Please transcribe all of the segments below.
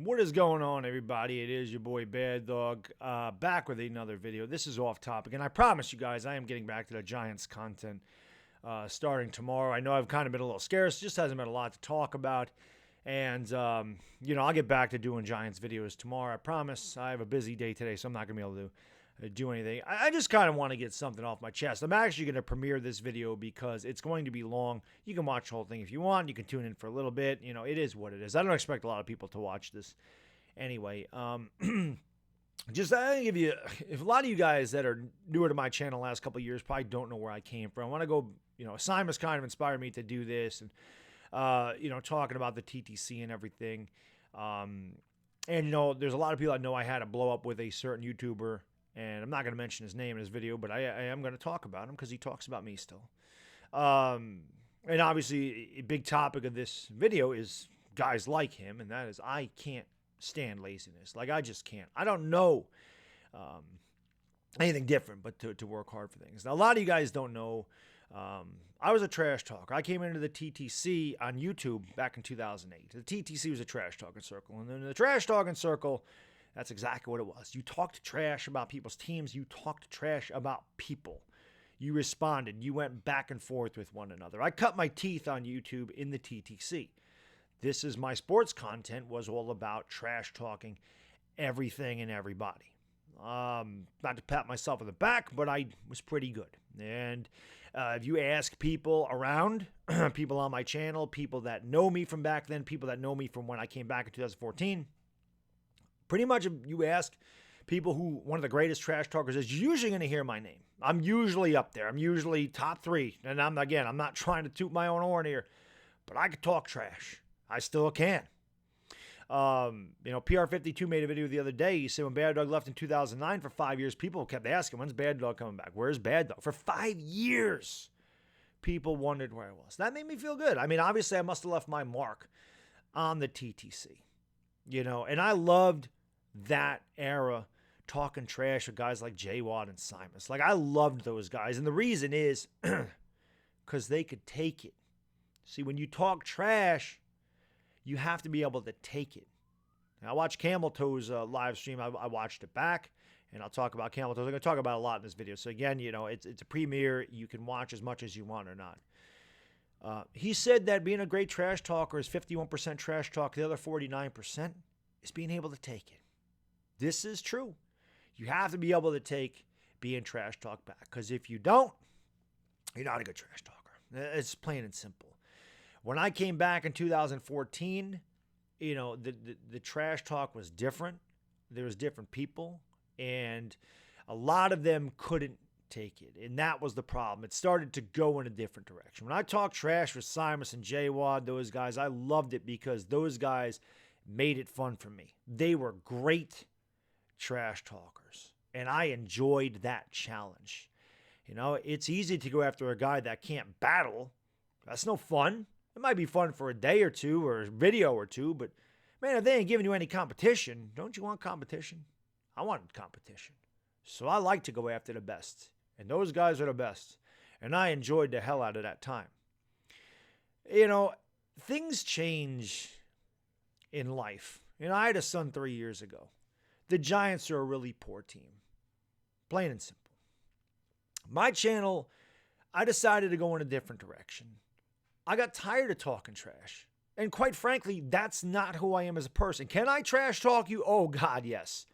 What is going on, everybody? It is your boy Bad Dog, back with another video. This is off topic, and I promise you guys I am getting back to the Giants content starting tomorrow. I know I've kind of been a little scarce, just hasn't been a lot to talk about, and I'll get back to doing Giants videos tomorrow. I promise. I have a busy day today, so I'm not going to be able to do anything. I just kind of want to get something off my chest. I'm actually going to premiere this video because it's going to be long. You can watch the whole thing if you want. You can tune in for a little bit. You know, it is what it is. I don't expect a lot of people to watch this anyway. Just I give you, if a lot of you guys that are newer to my channel the last couple of years probably don't know where I came from. I want to go, Simon's kind of inspired me to do this and, talking about the TTC and everything. And, there's a lot of people I know I had a blow up with a certain YouTuber. And I'm not going to mention his name in this video, but I am going to talk about him because he talks about me still. And obviously, a big topic of this video is guys like him, and that is I can't stand laziness. Like, I just can't. I don't know anything different but to work hard for things. Now, a lot of you guys don't know, I was a trash talker. I came into the TTC on YouTube back in 2008. The TTC was a trash talking circle. And then the trash talking circle, that's exactly what it was. You talked trash about people's teams. You talked trash about people. You responded. You went back and forth with one another. I cut my teeth on YouTube in the TTC. This is my sports content was all about trash talking everything and everybody. Not to pat myself on the back, but I was pretty good. And if you ask people around, people on my channel, people that know me from back then, people that know me from when I came back in 2014, pretty much if you ask people who one of the greatest trash talkers is, you're usually going to hear my name. I'm usually up there. I'm usually top 3. And I'm not trying to toot my own horn here, but I could talk trash. I still can. PR52 made a video the other day. He said when Bad Dog left in 2009 for 5 years, people kept asking, when's Bad Dog coming back? Where's Bad Dog? For 5 years, people wondered where I was. That made me feel good. I mean, obviously, I must have left my mark on the TTC, and I loved that era talking trash with guys like J Watt and Simus. Like, I loved those guys. And the reason is because they could take it. See, when you talk trash, you have to be able to take it. Now, I watched Camel Toe's live stream. I watched it back, and I'll talk about Camel Toe. I'm going to talk about a lot in this video. So again, it's a premiere. You can watch as much as you want or not. He said that being a great trash talker is 51% trash talk. The other 49% is being able to take it. This is true. You have to be able to take being trash talk back. Because if you don't, you're not a good trash talker. It's plain and simple. When I came back in 2014, the trash talk was different. There was different people. And a lot of them couldn't take it. And that was the problem. It started to go in a different direction. When I talked trash with Simus and J Wad, those guys, I loved it because those guys made it fun for me. They were great trash talkers, and I enjoyed that challenge. It's easy to go after a guy that can't battle. That's no fun. It might be fun for a day or two or a video or two, but man, if they ain't giving you any competition, don't you want competition? I wanted competition. So I like to go after the best, and those guys are the best, and I enjoyed the hell out of that time. Things change in life. I had a son 3 years ago. The Giants are a really poor team. Plain and simple. My channel, I decided to go in a different direction. I got tired of talking trash. And quite frankly, that's not who I am as a person. Can I trash talk you? Oh, God, yes.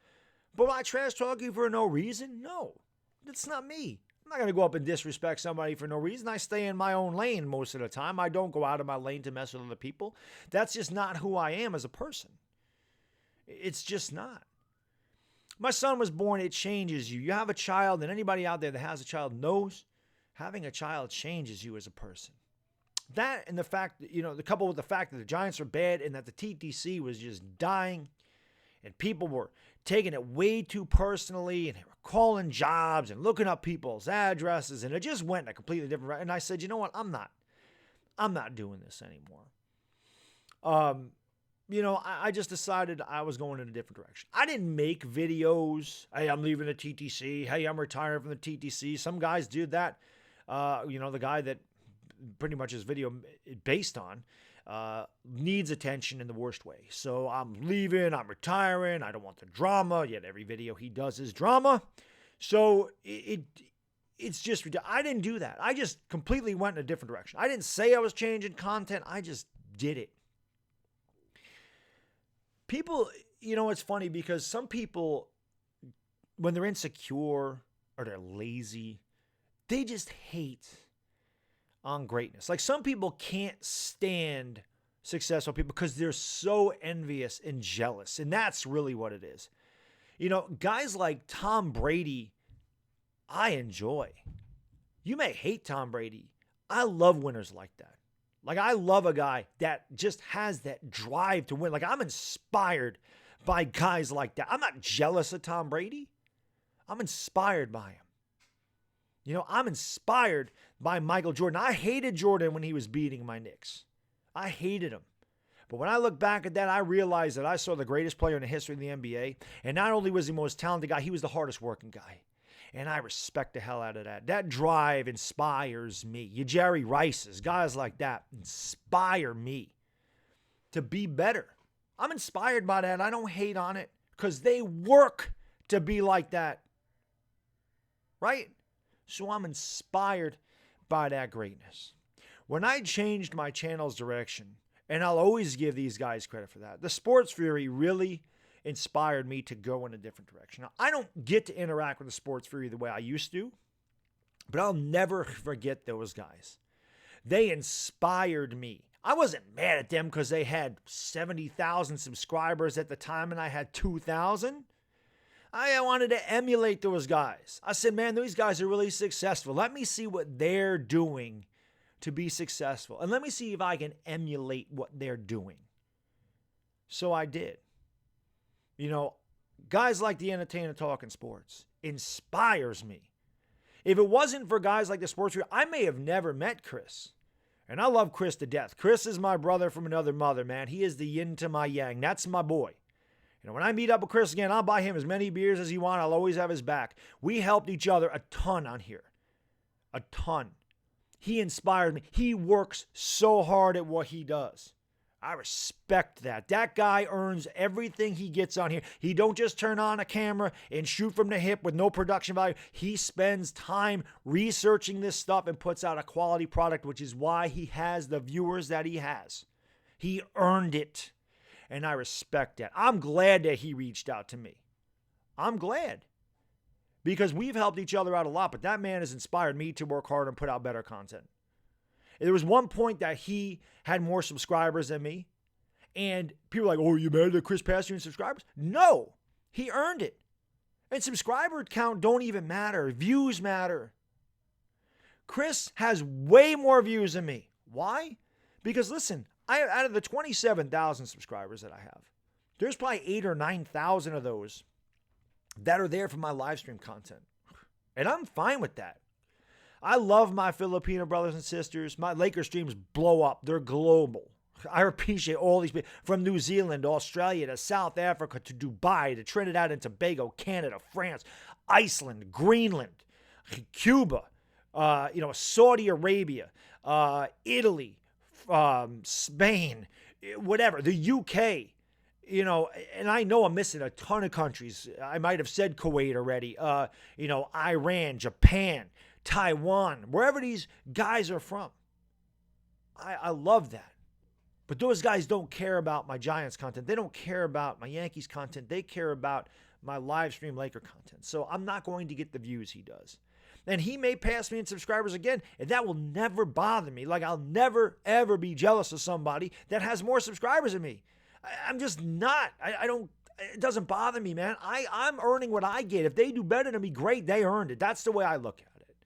But will I trash talk you for no reason? No. That's not me. I'm not going to go up and disrespect somebody for no reason. I stay in my own lane most of the time. I don't go out of my lane to mess with other people. That's just not who I am as a person. It's just not. My son was born, it changes you. You have a child, and anybody out there that has a child knows having a child changes you as a person. That and the fact that, the couple with the fact that the Giants are bad and that the TTC was just dying and people were taking it way too personally and they were calling jobs and looking up people's addresses, and it just went in a completely different route. And I said, you know what? I'm not doing this anymore. I just decided I was going in a different direction. I didn't make videos. Hey, I'm leaving the TTC. Hey, I'm retiring from the TTC. Some guys did that. The guy that pretty much his video based on, needs attention in the worst way. So I'm leaving, I'm retiring, I don't want the drama, yet every video he does is drama. So it's just, I didn't do that. I just completely went in a different direction. I didn't say I was changing content, I just did it. People, it's funny because some people, when they're insecure or they're lazy, they just hate on greatness. Like some people can't stand successful people because they're so envious and jealous. And that's really what it is. Guys like Tom Brady, I enjoy. You may hate Tom Brady. I love winners like that. Like I love a guy that just has that drive to win. Like I'm inspired by guys like that. I'm not jealous of Tom Brady. I'm inspired by him. I'm inspired by Michael Jordan. I hated Jordan when he was beating my Knicks. I hated him. But when I look back at that, I realized that I saw the greatest player in the history of the NBA. And not only was he the most talented guy, he was the hardest working guy. And I respect the hell out of that. That drive inspires me. You Jerry Rices, guys like that inspire me to be better. I'm inspired by that. I don't hate on it because they work to be like that. Right? So I'm inspired by that greatness. When I changed my channel's direction, and I'll always give these guys credit for that, the Sports Fury really inspired me to go in a different direction. Now, I don't get to interact with the Sports Fury the way I used to, but I'll never forget those guys. They inspired me. I wasn't mad at them because they had 70,000 subscribers at the time and I had 2,000. I wanted to emulate those guys. I said, man, these guys are really successful. Let me see what they're doing to be successful. And let me see if I can emulate what they're doing. So I did. Guys like the Entertainer Talking Sports inspires me. If it wasn't for guys like the Sports Fury, I may have never met Chris. And I love Chris to death. Chris is my brother from another mother, man. He is the yin to my yang. That's my boy. When I meet up with Chris again, I'll buy him as many beers as he wants. I'll always have his back. We helped each other a ton on here. A ton. He inspired me. He works so hard at what he does. I respect that. That guy earns everything he gets on here. He don't just turn on a camera and shoot from the hip with no production value. He spends time researching this stuff and puts out a quality product, which is why he has the viewers that he has. He earned it. And I respect that. I'm glad that he reached out to me. I'm glad. Because we've helped each other out a lot, but that man has inspired me to work hard and put out better content. There was one point that he had more subscribers than me. And people were like, oh, are you mad that Chris passed you in subscribers? No, he earned it. And subscriber count don't even matter. Views matter. Chris has way more views than me. Why? Because listen, out of the 27,000 subscribers that I have, there's probably 8,000 or 9,000 of those that are there for my live stream content. And I'm fine with that. I love my Filipino brothers and sisters. My Laker streams blow up. They're global. I appreciate all these people from New Zealand, Australia, to South Africa, to Dubai, to Trinidad and Tobago, Canada, France, Iceland, Greenland, Cuba, Saudi Arabia, Italy, Spain, whatever, the UK, and I know I'm missing a ton of countries. I might have said Kuwait already, Iran, Japan, Taiwan, wherever these guys are from. I love that. But those guys don't care about my Giants content. They don't care about my Yankees content. They care about my live stream Laker content. So I'm not going to get the views he does. And he may pass me in subscribers again, and that will never bother me. Like, I'll never, ever be jealous of somebody that has more subscribers than me. I'm just not. I don't, it doesn't bother me, man. I'm earning what I get. If they do better than me, great, they earned it. That's the way I look at it.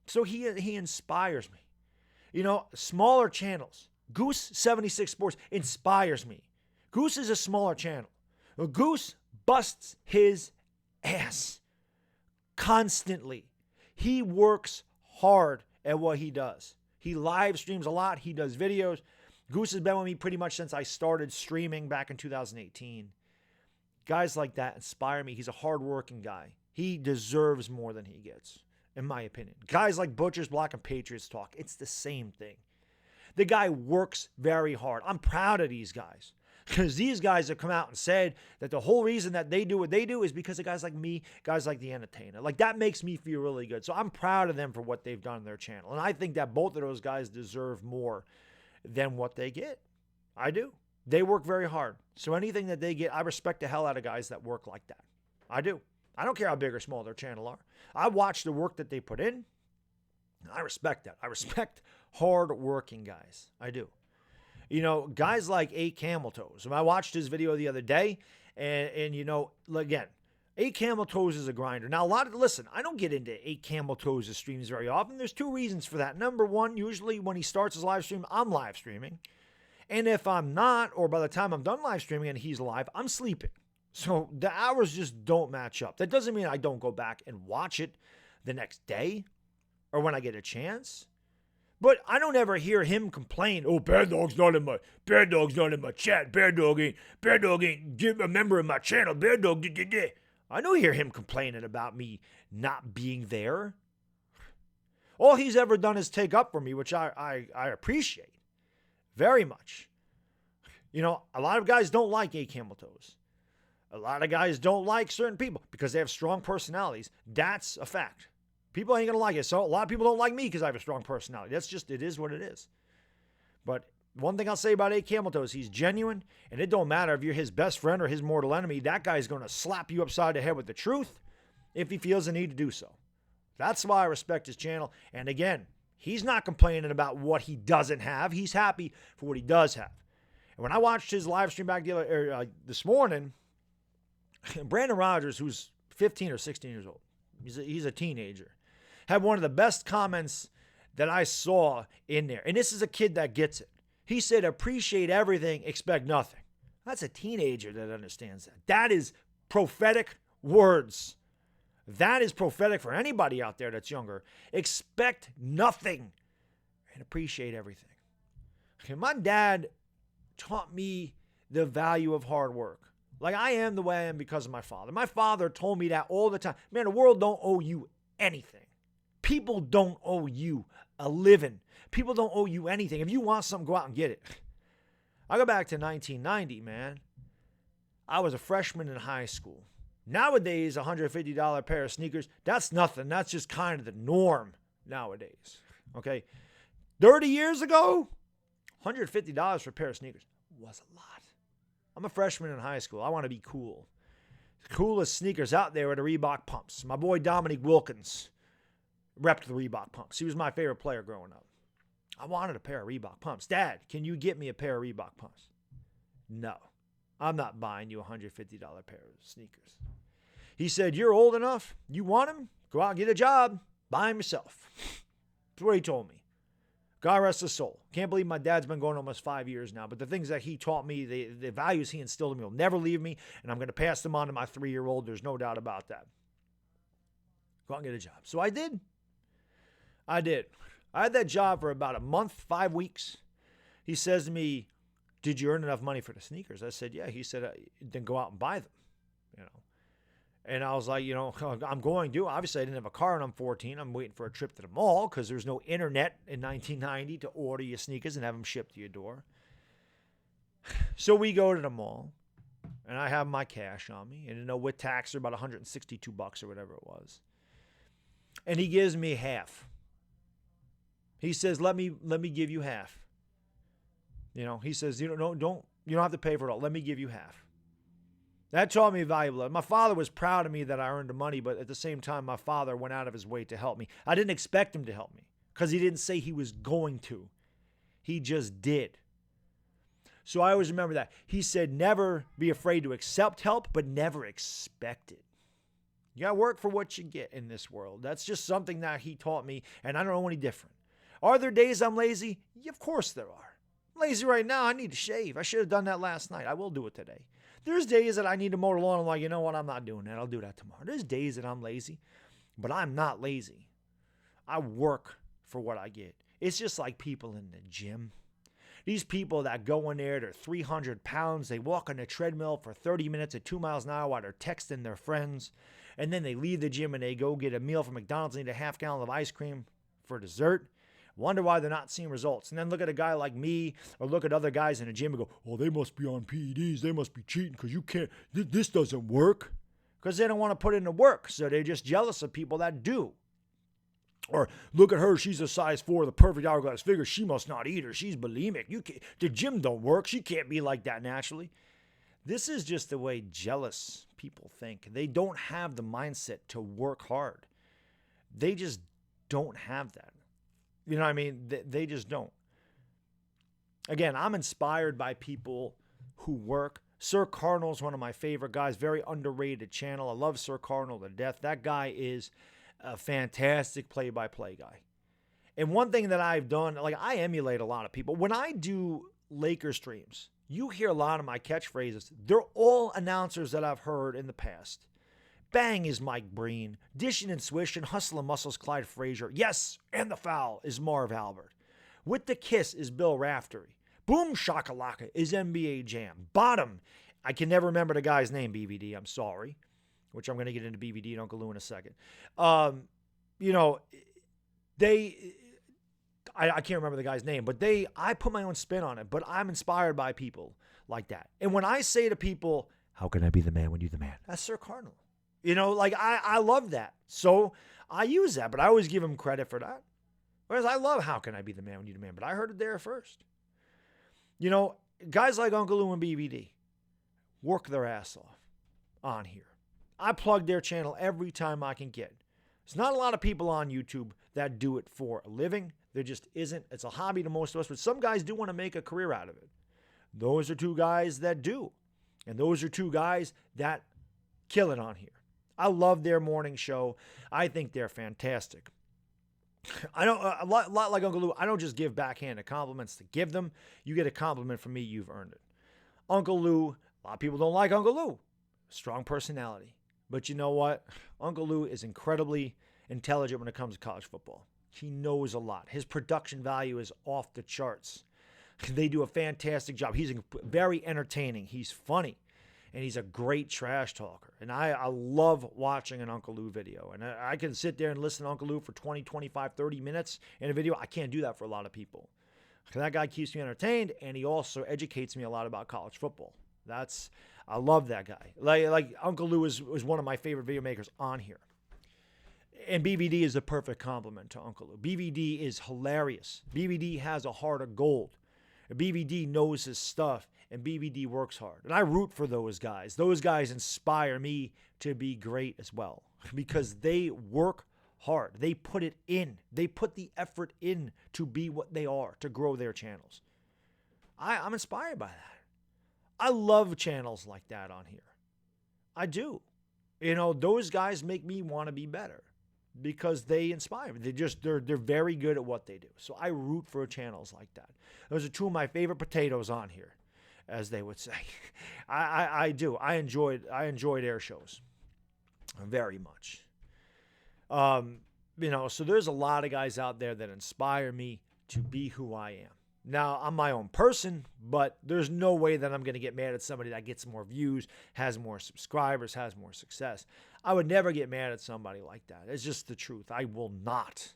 So he inspires me. Smaller channels. Goose 76 Sports inspires me. Goose is a smaller channel. Goose busts his ass constantly. He works hard at what he does. He live streams a lot. He does videos. Goose has been with me pretty much since I started streaming back in 2018. Guys like that inspire me. He's a hardworking guy. He deserves more than he gets, in my opinion. Guys like Butchers, Block, and Patriots Talk, it's the same thing. The guy works very hard. I'm proud of these guys because these guys have come out and said that the whole reason that they do what they do is because of guys like me, guys like the Entertainer. Like, that makes me feel really good. So I'm proud of them for what they've done on their channel. And I think that both of those guys deserve more than what they get. I do. They work very hard. So anything that they get, I respect the hell out of guys that work like that. I do. I don't care how big or small their channel are. I watch the work that they put in. I respect that. I respect hard-working guys. I do. You know, guys like 8 Camel Toes. I watched his video the other day, and you know, again, 8 Camel Toes is a grinder. Now, listen, I don't get into 8 Camel Toes' streams very often. There's 2 reasons for that. Number one, usually when he starts his live stream, I'm live streaming. And if I'm not, or by the time I'm done live streaming and he's live, I'm sleeping. So the hours just don't match up. That doesn't mean I don't go back and watch it the next day or when I get a chance. But I don't ever hear him complain, oh, Bear Dog's not in my chat. Bear Dog ain't a member of my channel. Bear Dog, I don't hear him complaining about me not being there. All he's ever done is take up for me, which I appreciate very much. You know, a lot of guys don't like 8 Camel Toes. A lot of guys don't like certain people because they have strong personalities. That's a fact. People ain't going to like it. So a lot of people don't like me because I have a strong personality. That's just, it is what it is. But one thing I'll say about 8 Camel Toes, he's genuine, and it don't matter if you're his best friend or his mortal enemy. That guy's going to slap you upside the head with the truth if he feels the need to do so. That's why I respect his channel. And again, he's not complaining about what he doesn't have. He's happy for what he does have. And when I watched his live stream back this morning, Brandon Rogers, who's 15 or 16 years old, he's a teenager, had one of the best comments that I saw in there. And this is a kid that gets it. He said, appreciate everything, expect nothing. That's a teenager that understands that. That is prophetic words. That is prophetic for anybody out there that's younger. Expect nothing and appreciate everything. Okay, my dad taught me the value of hard work. Like, I am the way I am because of my father. My father told me that all the time. Man, the world don't owe you anything. People don't owe you a living. People don't owe you anything. If you want something, go out and get it. I go back to 1990, man. I was a freshman in high school. Nowadays, a $150 pair of sneakers, that's nothing. That's just kind of the norm nowadays. Okay? 30 years ago, $150 for a pair of sneakers was a lot. I'm a freshman in high school. I want to be cool. The coolest sneakers out there are the Reebok pumps. My boy Dominique Wilkins repped the Reebok pumps. He was my favorite player growing up. I wanted a pair of Reebok pumps. Dad, can you get me a pair of Reebok pumps? No, I'm not buying you a $150 pair of sneakers. He said, you're old enough. You want them? Go out and get a job. Buy them yourself. That's what he told me. God rest his soul. Can't believe my dad's been going almost 5 years now. But the things that he taught me, the values he instilled in me will never leave me. And I'm going to pass them on to my 3-year-old. There's no doubt about that. Go out and get a job. So I did. I had that job for about a month, 5 weeks. He says to me, did you earn enough money for the sneakers? I said, yeah. He said, then go out and buy them. You know. And I was like, you know, I'm going to. Obviously, I didn't have a car and I'm 14. I'm waiting for a trip to the mall because there's no internet in 1990 to order your sneakers and have them shipped to your door. So we go to the mall and I have my cash on me. And, you know, with tax, they're about $162 or whatever it was. And he gives me half. He says, let me give you half. You know, he says, you don't have to pay for it all. Let me give you half. That taught me valuable. My father was proud of me that I earned the money, but at the same time, my father went out of his way to help me. I didn't expect him to help me because he didn't say he was going to. He just did. So I always remember that. He said, never be afraid to accept help, but never expect it. You got to work for what you get in this world. That's just something that he taught me, and I don't know any different. Are there days I'm lazy? Yeah, of course there are. I'm lazy right now. I need to shave. I should have done that last night. I will do it today. There's days that I need to mow the lawn. I'm like, you know what? I'm not doing that. I'll do that tomorrow. There's days that I'm lazy, but I'm not lazy. I work for what I get. It's just like people in the gym. These people that go in there, they're 300 pounds. They walk on a treadmill for 30 minutes at 2 miles an hour while they're texting their friends. And then they leave the gym and they go get a meal from McDonald's and eat a half gallon of ice cream for dessert. Wonder why they're not seeing results. And then look at a guy like me or look at other guys in the gym and go, oh, they must be on PEDs. They must be cheating because you can't, this doesn't work. Because they don't want to put in the work. So they're just jealous of people that do. Or look at her, she's a size 4, the perfect hourglass figure. She must not eat her. She's bulimic. The gym don't work. She can't be like that naturally. This is just the way jealous people think. They don't have the mindset to work hard. They just don't have that. You know what I mean? They just don't. Again, I'm inspired by people who work. Sir Cardinal's one of my favorite guys. Very underrated channel. I love Sir Cardinal to death. That guy is a fantastic play-by-play guy. And one thing that I've done, like I emulate a lot of people. When I do Laker streams, you hear a lot of my catchphrases. They're all announcers that I've heard in the past. Bang is Mike Breen. Dishing and swishing, hustle and muscles, Clyde Frazier. Yes, and the foul is Marv Albert. With the kiss is Bill Raftery. Boom shakalaka is NBA Jam. Bottom, I can never remember the guy's name, BVD, I'm sorry. Which I'm going to get into BVD and Uncle Lou in a second. I can't remember the guy's name, but I put my own spin on it, but I'm inspired by people like that. And when I say to people, how can I be the man when you're the man? That's Sir Cardinal. I love that. So I use that, but I always give him credit for that. Whereas I love how can I be the man when you're the man, but I heard it there first. Guys like Uncle Lou and BVD work their ass off on here. I plug their channel every time I can get. There's not a lot of people on YouTube that do it for a living. There just isn't. It's a hobby to most of us, but some guys do want to make a career out of it. Those are two guys that do. And those are two guys that kill it on here. I love their morning show. I think they're fantastic. I don't a lot like Uncle Lou. I don't just give backhanded compliments to give them. You get a compliment from me, you've earned it. Uncle Lou, a lot of people don't like Uncle Lou. Strong personality. But you know what? Uncle Lou is incredibly intelligent when it comes to college football. He knows a lot. His production value is off the charts. They do a fantastic job. He's very entertaining. He's funny. And he's a great trash talker. And I love watching an Uncle Lou video. And I can sit there and listen to Uncle Lou for 20, 25, 30 minutes in a video. I can't do that for a lot of people. That guy keeps me entertained, and he also educates me a lot about college football. I love that guy. Like Uncle Lou is one of my favorite video makers on here. And BVD is a perfect compliment to Uncle Lou. BVD is hilarious. BVD has a heart of gold. BVD knows his stuff, and BVD works hard. And I root for those guys. Those guys inspire me to be great as well because they work hard. They put it in. They put the effort in to be what they are, to grow their channels. I'm inspired by that. I love channels like that on here. I do. Those guys make me want to be better because they inspire me. They're very good at what they do. So I root for channels like that. Those are two of my favorite potatoes on here, as they would say. I do. I enjoyed their shows very much. So there's a lot of guys out there that inspire me to be who I am. Now, I'm my own person, but there's no way that I'm going to get mad at somebody that gets more views, has more subscribers, has more success. I would never get mad at somebody like that. It's just the truth. I will not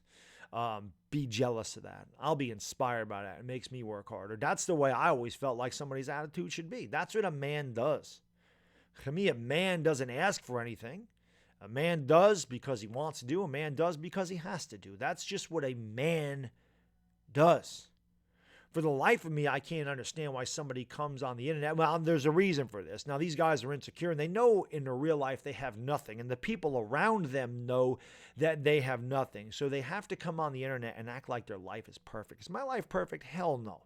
be jealous of that. I'll be inspired by that. It makes me work harder. That's the way I always felt like somebody's attitude should be. That's what a man does. To me, a man doesn't ask for anything. A man does because he wants to do. A man does because he has to do. That's just what a man does. For the life of me, I can't understand why somebody comes on the internet. Well, there's a reason for this. Now, these guys are insecure, and they know in their real life they have nothing, and the people around them know that they have nothing. So they have to come on the internet and act like their life is perfect. Is my life perfect? Hell no.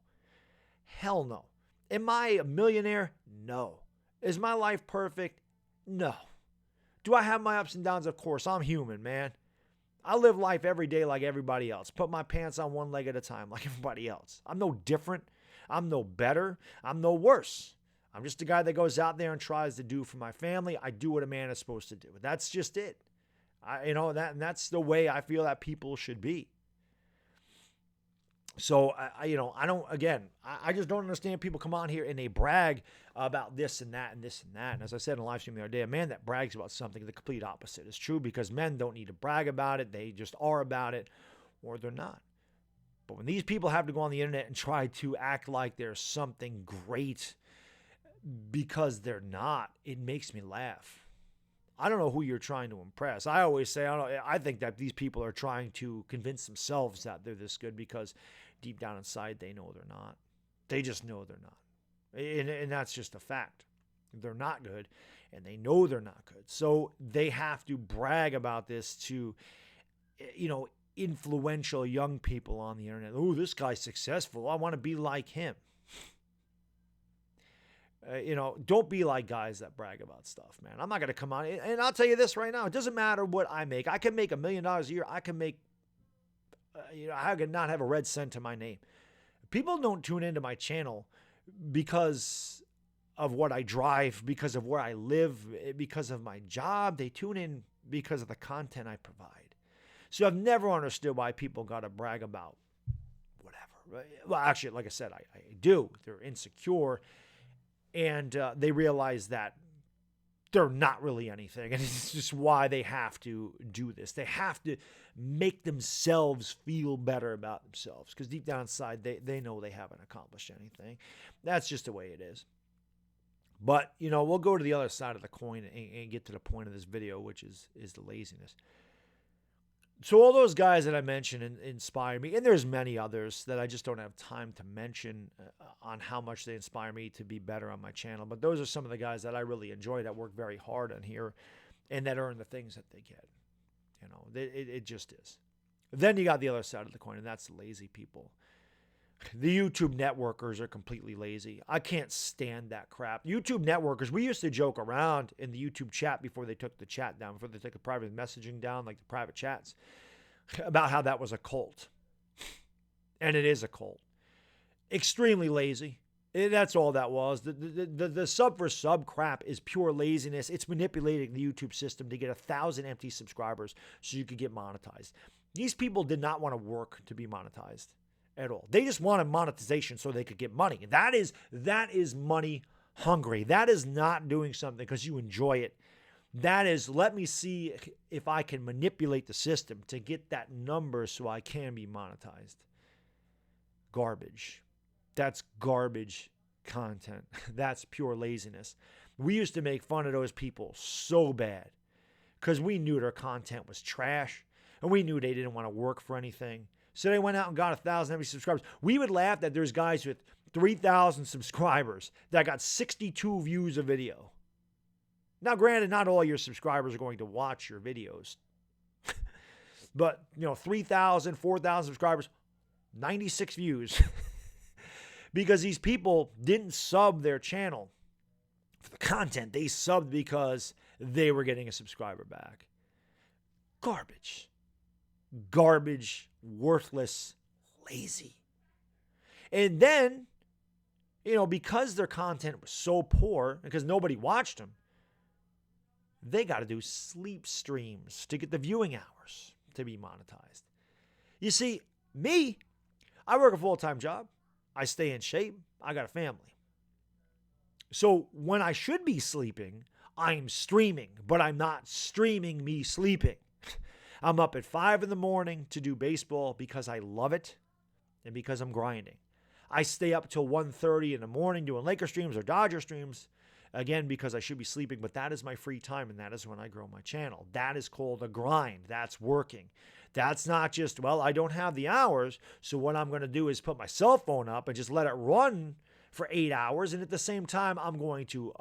Hell no. Am I a millionaire? No. Is my life perfect? No. Do I have my ups and downs? Of course. I'm human, man. I live life every day like everybody else. Put my pants on one leg at a time like everybody else. I'm no different. I'm no better. I'm no worse. I'm just a guy that goes out there and tries to do for my family. I do what a man is supposed to do. That's just it. That's the way I feel that people should be. So, I just don't understand people come on here and they brag about this and that and this and that. And as I said in a live stream the other day, a man that brags about something, the complete opposite is true because men don't need to brag about it. They just are about it or they're not. But when these people have to go on the internet and try to act like they're something great because they're not, it makes me laugh. I don't know who you're trying to impress. I always say, I think that these people are trying to convince themselves that they're this good because deep down inside they know they're not. They just know they're not. And that's just a fact. They're not good, and they know they're not good. So they have to brag about this to, influential young people on the internet. Oh, this guy's successful. I want to be like him. Don't be like guys that brag about stuff, man. I'm not going to come on. And I'll tell you this right now. It doesn't matter what I make. I can make $1 million a year. I can make, I could not have a red cent to my name. People don't tune into my channel because of what I drive, because of where I live, because of my job. They tune in because of the content I provide. So I've never understood why people got to brag about whatever. Well, actually, like I said, I do. They're insecure. And they realize that they're not really anything. And it's just why they have to do this. They have to make themselves feel better about themselves. Because deep down inside, they know they haven't accomplished anything. That's just the way it is. But, we'll go to the other side of the coin and get to the point of this video, which is the laziness. So all those guys that I mentioned inspire me, and there's many others that I just don't have time to mention on how much they inspire me to be better on my channel. But those are some of the guys that I really enjoy that work very hard on here and that earn the things that they get. It just is. Then you got the other side of the coin, and that's the lazy people. The YouTube networkers are completely lazy. I can't stand that crap. YouTube networkers, we used to joke around in the YouTube chat before they took the chat down, before they took the private messaging down, like the private chats, about how that was a cult. And it is a cult. Extremely lazy. That's all that was. The sub for sub crap is pure laziness. It's manipulating the YouTube system to get 1,000 empty subscribers so you could get monetized. These people did not want to work to be monetized at all. They just wanted monetization so they could get money. That is money hungry. That is not doing something because you enjoy it. That is, let me see if I can manipulate the system to get that number so I can be monetized. Garbage. That's garbage content. That's pure laziness. We used to make fun of those people so bad because we knew their content was trash and we knew they didn't want to work for anything. So they went out and got 1,000 empty subscribers. We would laugh that there's guys with 3,000 subscribers that got 62 views a video. Now, granted, not all your subscribers are going to watch your videos. But, 3,000, 4,000 subscribers, 96 views. Because these people didn't sub their channel for the content. They subbed because they were getting a subscriber back. Garbage. Garbage, worthless, lazy. And then, because their content was so poor, because nobody watched them, they got to do sleep streams to get the viewing hours to be monetized. You see, me, I work a full-time job. I stay in shape. I got a family. So when I should be sleeping, I'm streaming, but I'm not streaming me sleeping. I'm up at 5 in the morning to do baseball because I love it and because I'm grinding. I stay up till 1:30 in the morning doing Laker streams or Dodger streams, again, because I should be sleeping, but that is my free time, and that is when I grow my channel. That is called a grind. That's working. That's not just, I don't have the hours, so what I'm going to do is put my cell phone up and just let it run for 8 hours, and at the same time, I'm going to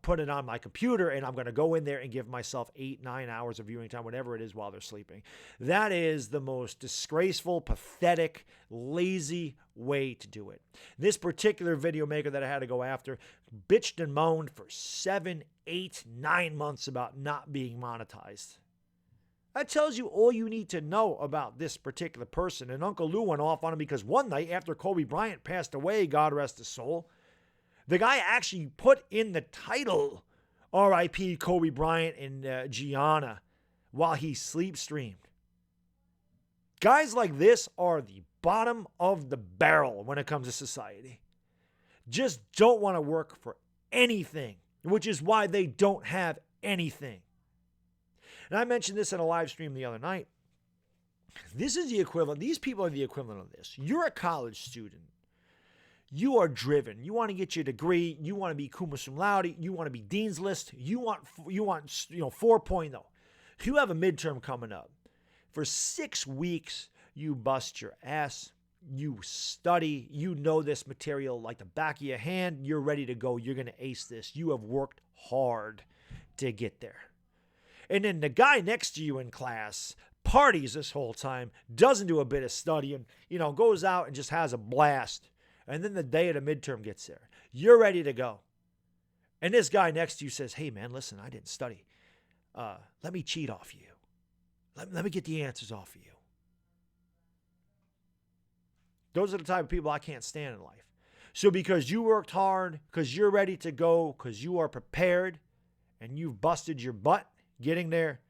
put it on my computer, and I'm going to go in there and give myself 8-9 hours of viewing time, whatever it is, while they're sleeping. That is the most disgraceful, pathetic, lazy way to do it. This particular video maker that I had to go after bitched and moaned for 7, 8, 9 months about not being monetized. That tells you all you need to know about this particular person. And Uncle Lou went off on him because one night after Kobe Bryant passed away, God rest his soul, the guy actually put in the title R.I.P. Kobe Bryant and Gianna while he sleep streamed. Guys like this are the bottom of the barrel when it comes to society. Just don't want to work for anything, which is why they don't have anything. And I mentioned this in a live stream the other night. This is the equivalent. These people are the equivalent of this. You're a college student. You are driven. You want to get your degree. You want to be cum laude. You want to be dean's list. You want 4.0. You have a midterm coming up. For 6 weeks, you bust your ass. You study. You know this material like the back of your hand. You're ready to go. You're going to ace this. You have worked hard to get there. And then the guy next to you in class parties this whole time, doesn't do a bit of studying, goes out and just has a blast. And then the day of the midterm gets there. You're ready to go. And this guy next to you says, hey, man, listen, I didn't study. Let me cheat off you. Let me get the answers off of you. Those are the type of people I can't stand in life. So because you worked hard, because you're ready to go, because you are prepared, and you've busted your butt getting there,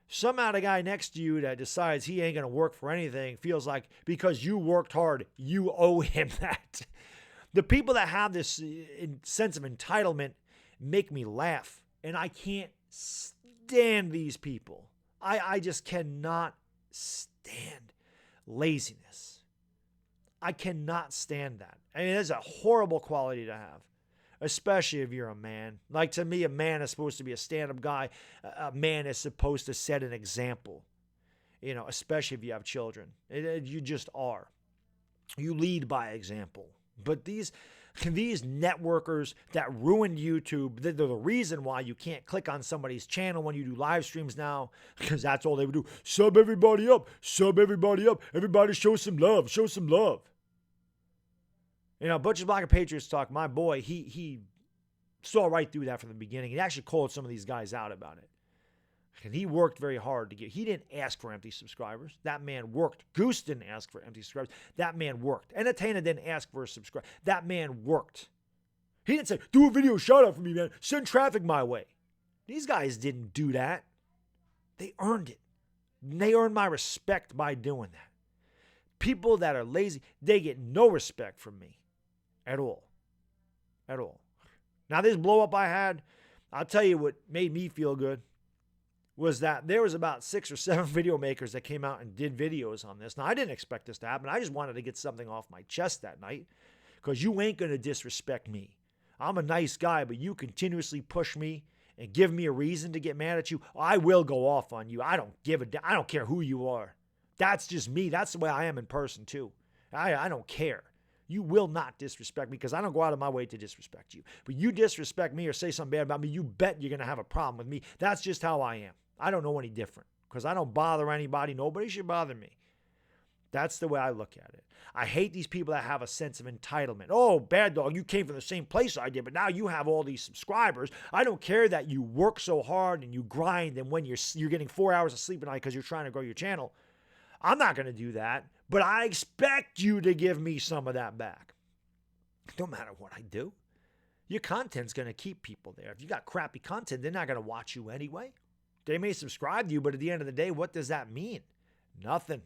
somehow the guy next to you that decides he ain't going to work for anything feels like because you worked hard, you owe him that. The people that have this sense of entitlement make me laugh. And I can't stand these people. I just cannot stand laziness. I cannot stand that. I mean, it's a horrible quality to have. Especially if you're a man. Like, to me, a man is supposed to be a stand-up guy. A man is supposed to set an example, especially if you have children. You just are. You lead by example. But these networkers that ruined YouTube, they're the reason why you can't click on somebody's channel when you do live streams now, because that's all they would do. Sub everybody up. Sub everybody up. Everybody show some love. Show some love. Butcher's Block and Patriots Talk, my boy, he saw right through that from the beginning. He actually called some of these guys out about it. And he worked very hard to he didn't ask for empty subscribers. That man worked. Goose didn't ask for empty subscribers. That man worked. Entertainer didn't ask for a subscriber. That man worked. He didn't say, do a video shout out for me, man. Send traffic my way. These guys didn't do that. They earned it. And they earned my respect by doing that. People that are lazy, they get no respect from me. At all. At all. Now, this blow up I had, I'll tell you what made me feel good was that there was about 6 or 7 video makers that came out and did videos on this. Now, I didn't expect this to happen. I just wanted to get something off my chest that night because you ain't going to disrespect me. I'm a nice guy, but you continuously push me and give me a reason to get mad at you. I will go off on you. I don't care who you are. That's just me. That's the way I am in person, too. I don't care. You will not disrespect me because I don't go out of my way to disrespect you. But you disrespect me or say something bad about me, you bet you're going to have a problem with me. That's just how I am. I don't know any different because I don't bother anybody. Nobody should bother me. That's the way I look at it. I hate these people that have a sense of entitlement. Oh, bad dog, you came from the same place I did, but now you have all these subscribers. I don't care that you work so hard and you grind and when you're getting 4 hours of sleep a night because you're trying to grow your channel. I'm not going to do that, but I expect you to give me some of that back. No matter what I do. Your content's going to keep people there. If you got crappy content, they're not going to watch you anyway. They may subscribe to you, but at the end of the day, what does that mean? Nothing.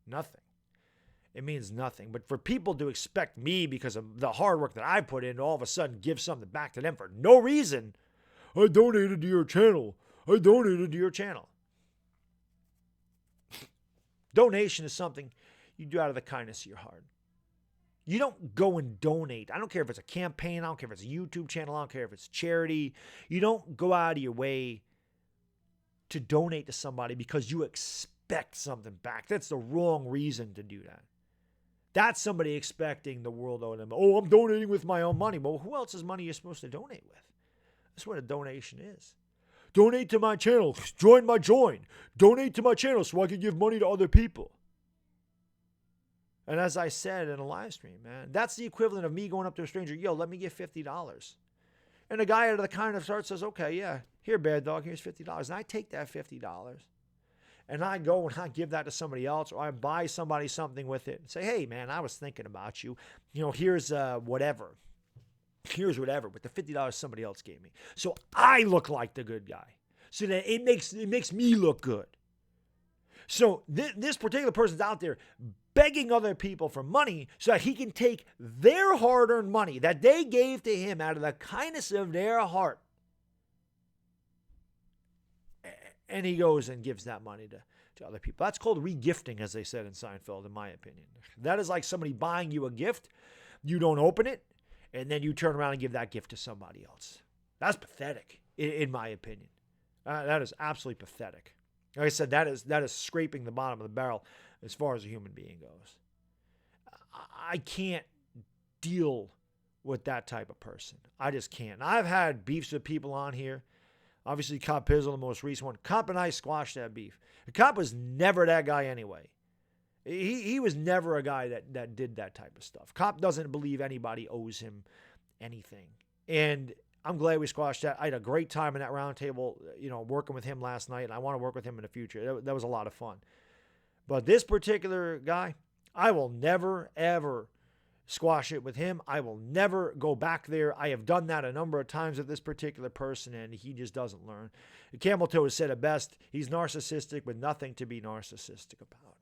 Nothing. It means nothing. But for people to expect me, because of the hard work that I put in, to all of a sudden give something back to them for no reason, I donated to your channel. I donated to your channel. Donation is something you do out of the kindness of your heart. You don't go and donate. I don't care if it's a campaign. I don't care if it's a YouTube channel. I don't care if it's charity. You don't go out of your way to donate to somebody because you expect something back. That's the wrong reason to do that. That's somebody expecting the world owed them. Oh, I'm donating with my own money. Well, who else's money are you supposed to donate with? That's what a donation is. Donate to my channel. Join my join. Donate to my channel so I can give money to other people. And as I said in a live stream, man, that's the equivalent of me going up to a stranger. Yo, let me get $50. And the guy out of the kind of heart says, okay, yeah, here, bad dog, here's $50. And I take that $50 and I go and I give that to somebody else, or I buy somebody something with it and say, hey, man, I was thinking about you. Here's whatever. Here's whatever, but the $50 somebody else gave me. So I look like the good guy. So that it makes me look good. So this particular person's out there begging other people for money so that he can take their hard-earned money that they gave to him out of the kindness of their heart. And he goes and gives that money to other people. That's called regifting, as they said in Seinfeld, in my opinion. That is like somebody buying you a gift, you don't open it, and then you turn around and give that gift to somebody else. That's pathetic, in my opinion. That is absolutely pathetic. Like I said, that is scraping the bottom of the barrel as far as a human being goes. I can't deal with that type of person. I just can't. I've had beefs with people on here. Obviously, Cop Pizzle, the most recent one. Cop and I squashed that beef. The Cop was never that guy anyway. He was never a guy that did that type of stuff. Cop doesn't believe anybody owes him anything. And I'm glad we squashed that. I had a great time in that roundtable, working with him last night, and I want to work with him in the future. That was a lot of fun. But this particular guy, I will never, ever squash it with him. I will never go back there. I have done that a number of times with this particular person, and he just doesn't learn. Camel Toe has said it best. He's narcissistic with nothing to be narcissistic about.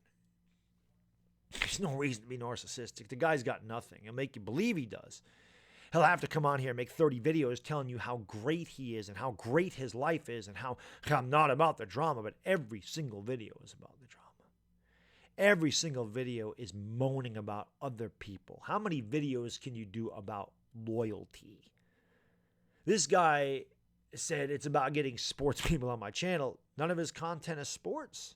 There's no reason to be narcissistic. The guy's got nothing. He'll make you believe he does. He'll have to come on here and make 30 videos telling you how great he is and how great his life is and how I'm not about the drama, but every single video is about the drama. Every single video is moaning about other people. How many videos can you do about loyalty? This guy said it's about getting sports people on my channel. None of his content is sports.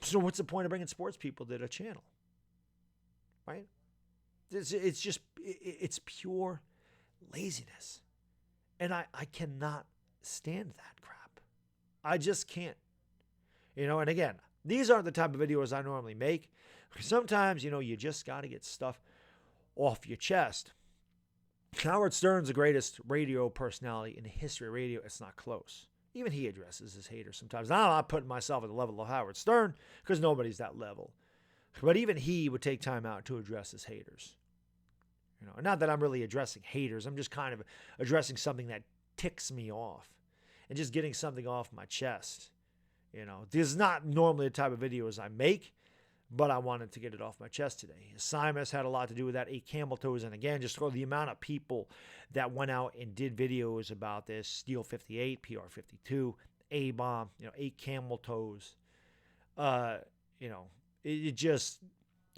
So what's the point of bringing sports people to the channel? Right? It's pure laziness. And I cannot stand that crap. I just can't. And again, these aren't the type of videos I normally make. Sometimes, you just got to get stuff off your chest. Howard Stern's the greatest radio personality in the history of radio. It's not close. Even he addresses his haters sometimes. Now, I'm not putting myself at the level of Howard Stern because nobody's that level. But even he would take time out to address his haters. Not that I'm really addressing haters. I'm just kind of addressing something that ticks me off and just getting something off my chest. This is not normally the type of videos I make, but I wanted to get it off my chest today. Simus had a lot to do with that. 8 Camel Toes. And again, just the amount of people that went out and did videos about this. Steel 58, PR 52, A-Bomb, 8 Camel Toes.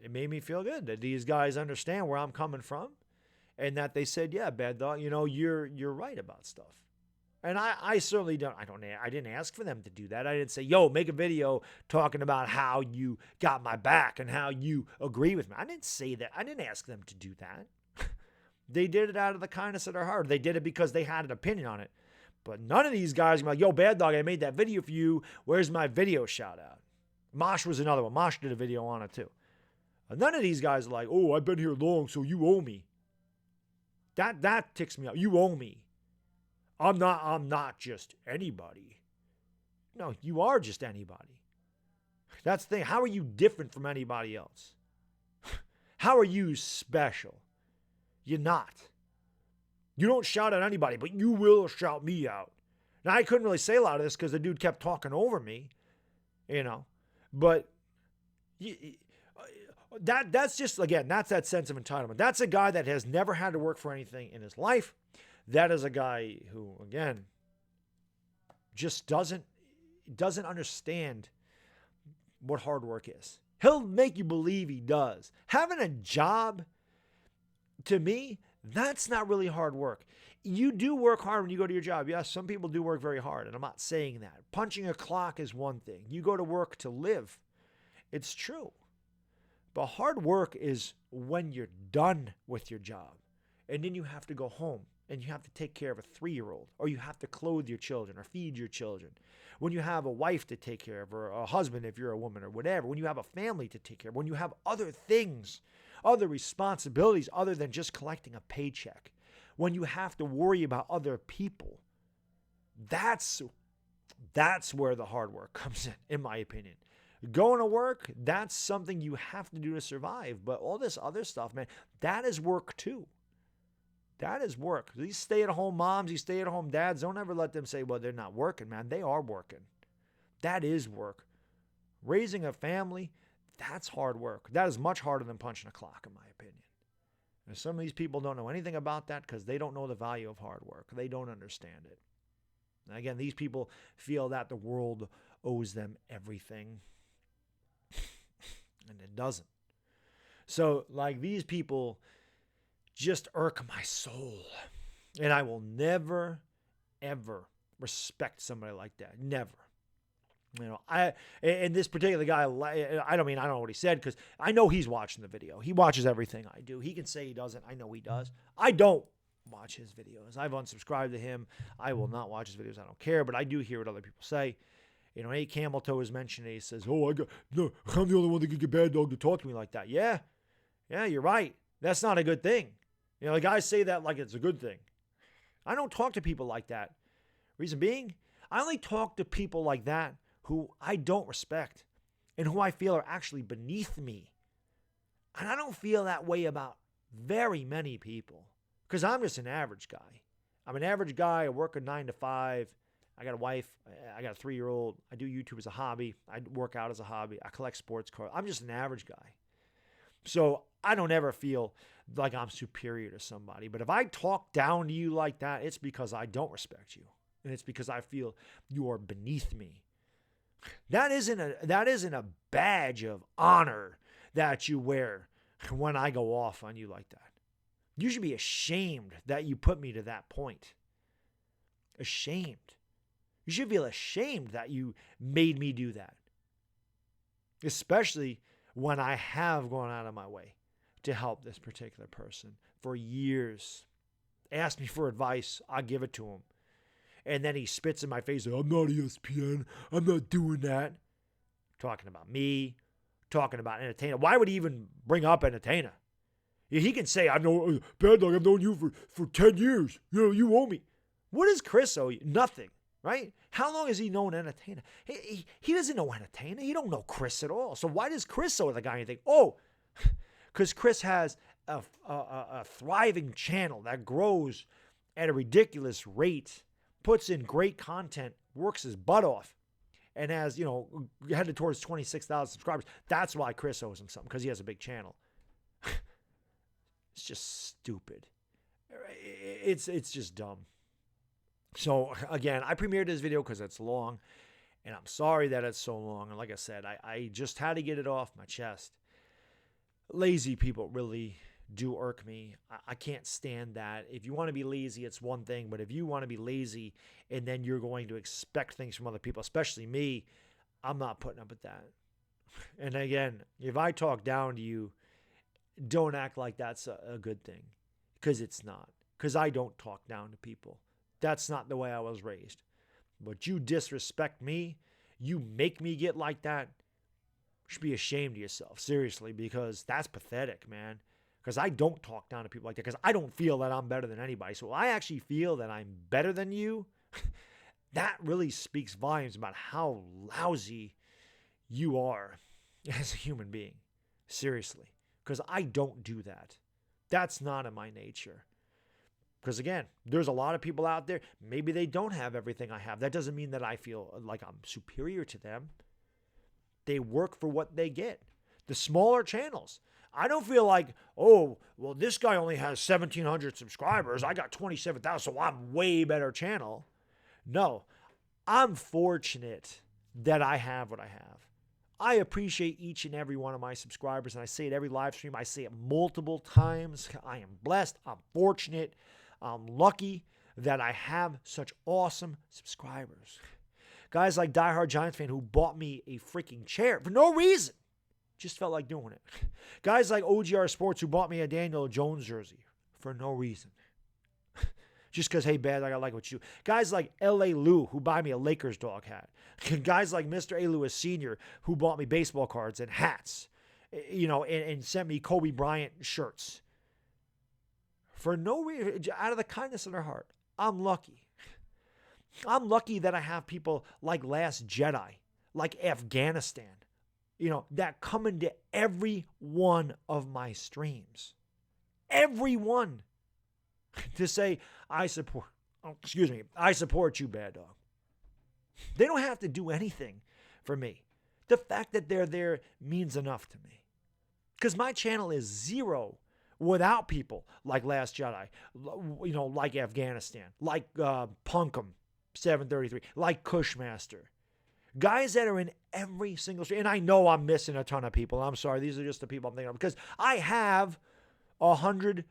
It made me feel good that these guys understand where I'm coming from and that they said, yeah, Bad Dog, you're right about stuff. And I certainly I didn't ask for them to do that. I didn't say, yo, make a video talking about how you got my back and how you agree with me. I didn't say that. I didn't ask them to do that. They did it out of the kindness of their heart. They did it because they had an opinion on it. But none of these guys are like, yo, Bad Dog, I made that video for you. Where's my video shout out? Mosh was another one. Mosh did a video on it too. None of these guys are like, oh, I've been here long, so you owe me. That ticks me off. You owe me. I'm not just anybody. No, you are just anybody. That's the thing. How are you different from anybody else? How are you special? You're not. You don't shout at anybody, but you will shout me out. Now, I couldn't really say a lot of this because the dude kept talking over me, But that's just, again, that's that sense of entitlement. That's a guy that has never had to work for anything in his life. That is a guy who, again, just doesn't understand what hard work is. He'll make you believe he does. Having a job, to me, that's not really hard work. You do work hard when you go to your job. Yes, some people do work very hard, and I'm not saying that. Punching a clock is one thing. You go to work to live. It's true. But hard work is when you're done with your job, and then you have to go home. And you have to take care of a 3-year-old, or you have to clothe your children or feed your children. When you have a wife to take care of, or a husband if you're a woman or whatever, when you have a family to take care of, when you have other things, other responsibilities other than just collecting a paycheck, when you have to worry about other people, that's where the hard work comes in my opinion. Going to work, that's something you have to do to survive. But all this other stuff, man, that is work too. That is work. These stay-at-home moms, these stay-at-home dads, don't ever let them say, well, they're not working, man. They are working. That is work. Raising a family, that's hard work. That is much harder than punching a clock, in my opinion. And some of these people don't know anything about that because they don't know the value of hard work. They don't understand it. And again, these people feel that the world owes them everything. And it doesn't. So, like, these people just irk my soul. And I will never, ever respect somebody like that. Never. And this particular guy, I don't know what he said, because I know he's watching the video. He watches everything I do. He can say he doesn't. I know he does. I don't watch his videos. I've unsubscribed to him. I will not watch his videos. I don't care, but I do hear what other people say. A Camel Toe was mentioned, and he says, I'm the only one that can get Bad Dog to talk to me like that. Yeah, you're right. That's not a good thing. The guys say that like it's a good thing. I don't talk to people like that. Reason being, I only talk to people like that who I don't respect and who I feel are actually beneath me. And I don't feel that way about very many people, because I'm just an average guy. I'm an average guy. I work a 9 to 5. I got a wife. I got a 3-year-old. I do YouTube as a hobby. I work out as a hobby. I collect sports cards. I'm just an average guy. So I don't ever feel like I'm superior to somebody. But if I talk down to you like that, it's because I don't respect you. And it's because I feel you are beneath me. That isn't a badge of honor that you wear when I go off on you like that. You should be ashamed that you put me to that point. Ashamed. You should feel ashamed that you made me do that. Especially when I have gone out of my way to help this particular person for years. Ask me for advice, I'll give it to him. And then he spits in my face, I'm not ESPN, I'm not doing that. Talking about me, talking about Entertainer. Why would he even bring up Entertainer? He can say, Bad Dog, I've known you for 10 years. You owe me. What does Chris owe you? Nothing, right? How long has he known Entertainer? He doesn't know Entertainer. He don't know Chris at all. So why does Chris owe the guy anything? Oh, because Chris has a thriving channel that grows at a ridiculous rate, puts in great content, works his butt off, and has, headed towards 26,000 subscribers. That's why Chris owes him something, because he has a big channel. It's just stupid. It's just dumb. So again, I premiered this video because it's long, and I'm sorry that it's so long. And like I said, I just had to get it off my chest. Lazy people really do irk me. I can't stand that. If you want to be lazy, it's one thing. But if you want to be lazy and then you're going to expect things from other people, especially me, I'm not putting up with that. And again, if I talk down to you, don't act like that's a good thing, because it's not. Because I don't talk down to people. That's not the way I was raised. But you disrespect me, you make me get like that, you should be ashamed of yourself, seriously, because that's pathetic, man. Because I don't talk down to people like that, because I don't feel that I'm better than anybody. So I actually feel that I'm better than you. That really speaks volumes about how lousy you are as a human being. Seriously. Because I don't do that. That's not in my nature. Because again, there's a lot of people out there, maybe they don't have everything I have. That doesn't mean that I feel like I'm superior to them. They work for what they get. The smaller channels, I don't feel like, oh, well, this guy only has 1,700 subscribers. I got 27,000, so I'm way better channel. No, I'm fortunate that I have what I have. I appreciate each and every one of my subscribers, and I say it every live stream. I say it multiple times. I am blessed. I'm fortunate. I'm lucky that I have such awesome subscribers. Guys like Diehard Giants fan who bought me a freaking chair for no reason. Just felt like doing it. Guys like OGR Sports who bought me a Daniel Jones jersey for no reason. Just because, hey, Bad, I like what you do. Guys like L.A. Lou who buy me a Lakers dog hat. Guys like Mr. A. Lewis Sr. who bought me baseball cards and hats, and sent me Kobe Bryant shirts. For no reason, out of the kindness of their heart. I'm lucky. I'm lucky that I have people like Last Jedi, like Afghanistan, that come into every one of my streams. Every one. To say, I support you, Bad Dog. They don't have to do anything for me. The fact that they're there means enough to me. Because my channel is zero without people like Last Jedi, like Afghanistan, like Punkum 733, like Cushmaster. Guys that are in every single stream. And I know I'm missing a ton of people. I'm sorry. These are just the people I'm thinking of. Because I have 100,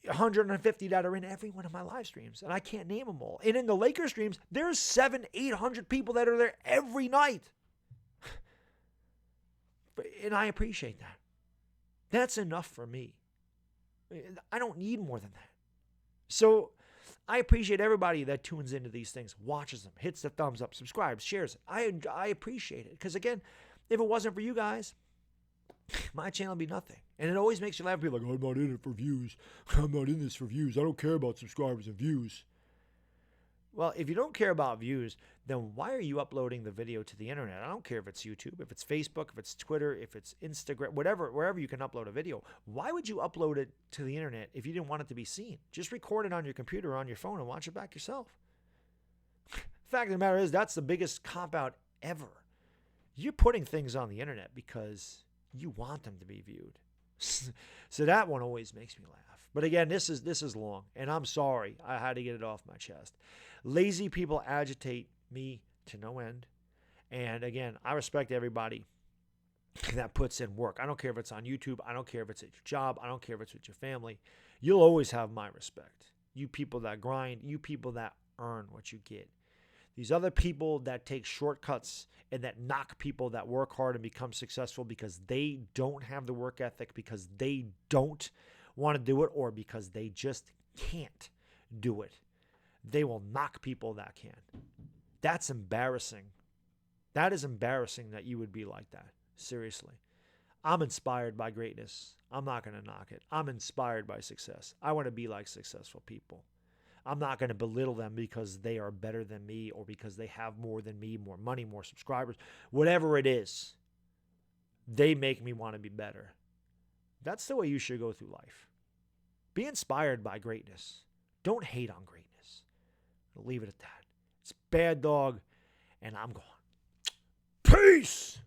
150 that are in every one of my live streams. And I can't name them all. And in the Lakers streams, there's 700, 800 people that are there every night. And I appreciate that. That's enough for me. I don't need more than that. So I appreciate everybody that tunes into these things, watches them, hits the thumbs up, subscribes, shares it. I appreciate it. Because again, if it wasn't for you guys, my channel would be nothing. And it always makes you laugh. People are like, oh, I'm not in it for views. I'm not in this for views. I don't care about subscribers and views. Well, if you don't care about views, then why are you uploading the video to the internet? I don't care if it's YouTube, if it's Facebook, if it's Twitter, if it's Instagram, wherever you can upload a video. Why would you upload it to the internet if you didn't want it to be seen? Just record it on your computer or on your phone and watch it back yourself. Fact of the matter is, that's the biggest cop-out ever. You're putting things on the internet because you want them to be viewed. So that one always makes me laugh. But again, this is long, and I'm sorry. I had to get it off my chest. Lazy people agitate me to no end. And again, I respect everybody that puts in work. I don't care if it's on YouTube. I don't care if it's at your job. I don't care if it's with your family. You'll always have my respect. You people that grind, you people that earn what you get. These other people that take shortcuts and that knock people that work hard and become successful because they don't have the work ethic, because they don't want to do it, or because they just can't do it. They will knock people that can. That's embarrassing. That is embarrassing that you would be like that. Seriously. I'm inspired by greatness. I'm not going to knock it. I'm inspired by success. I want to be like successful people. I'm not going to belittle them because they are better than me or because they have more than me, more money, more subscribers, whatever it is. They make me want to be better. That's the way you should go through life. Be inspired by greatness. Don't hate on greatness. I'll leave it at that. It's Bad Dog, and I'm gone. Peace!